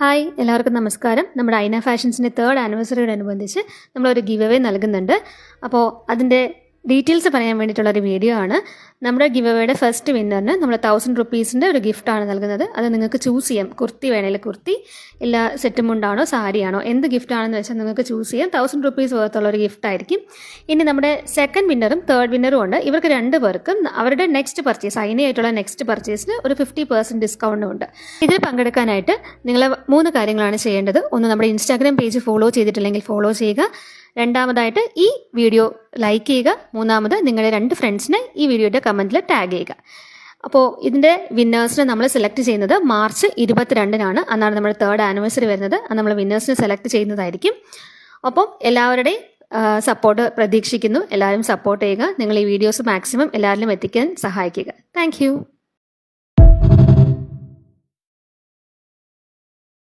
Hi എല്ലാവർക്കും നമസ്കാരം. നമ്മുടെ ഐന ഫാഷൻസിൻ്റെ 3rd ആനിവേഴ്സറിയോടനുബന്ധിച്ച് നമ്മളൊരു ഗിവ് അവേ നൽകുന്നുണ്ട്. അപ്പോൾ അതിൻ്റെ ഡീറ്റെയിൽസ് പറയാൻ വേണ്ടിയിട്ടുള്ളൊരു വീഡിയോ ആണ്. നമ്മുടെ ഗിവ് അവേയുടെ ഫസ്റ്റ് വിന്നറിന് നമ്മൾ 1000 റുപ്പീസിൻ്റെ ഒരു ഗിഫ്റ്റാണ് നൽകുന്നത്. അത് നിങ്ങൾക്ക് ചൂസ് ചെയ്യാം. കുർത്തി വേണമെങ്കിൽ കുർത്തി, ഇല്ല സെറ്റ് മുണ്ടാണോ സാരിയാണോ, എന്ത് ഗിഫ്റ്റാണെന്ന് വെച്ചാൽ നിങ്ങൾക്ക് ചൂസ് ചെയ്യാം. 1000 റുപ്പീസ് വർത്തുള്ളൊരു ഗിഫ്റ്റായിരിക്കും. ഇനി നമ്മുടെ സെക്കൻഡ് വിന്നറും തേർഡ് വിന്നറും ഉണ്ട്. ഇവർക്ക് 2 പേർക്കും അവരുടെ നെക്സ്റ്റ് പർച്ചേസ്, ഐനയായിട്ടുള്ള നെക്സ്റ്റ് പർച്ചേസിന് ഒരു 50% ഡിസ്കൗണ്ടും ഉണ്ട്. ഇതിൽ പങ്കെടുക്കാനായിട്ട് നിങ്ങൾ 3 കാര്യങ്ങളാണ് ചെയ്യേണ്ടത്. ഒന്ന്, നമ്മുടെ ഇൻസ്റ്റാഗ്രാം പേജ് ഫോളോ ചെയ്തിട്ടില്ലെങ്കിൽ ഫോളോ ചെയ്യുക. രണ്ടാമതായിട്ട് ഈ വീഡിയോ ലൈക്ക് ചെയ്യുക. മൂന്നാമത് നിങ്ങളുടെ 2 ഫ്രണ്ട്സിനെ ഈ വീഡിയോയുടെ കമൻറ്റിൽ ടാഗ് ചെയ്യുക. അപ്പോൾ ഇതിൻ്റെ വിന്നേഴ്സിനെ നമ്മൾ സെലക്ട് ചെയ്യുന്നത് മാർച്ച് 22-നാണ്. അന്നാണ് നമ്മുടെ 3rd ആനിവേഴ്സറി വരുന്നത്. അത് നമ്മൾ വിന്നേഴ്സിനെ സെലക്ട് ചെയ്യുന്നതായിരിക്കും. അപ്പം എല്ലാവരുടെയും സപ്പോർട്ട് പ്രതീക്ഷിക്കുന്നു. എല്ലാവരും സപ്പോർട്ട് ചെയ്യുക. നിങ്ങൾ ഈ വീഡിയോസ് മാക്സിമം എല്ലാവരിലും എത്തിക്കാൻ സഹായിക്കുക. താങ്ക്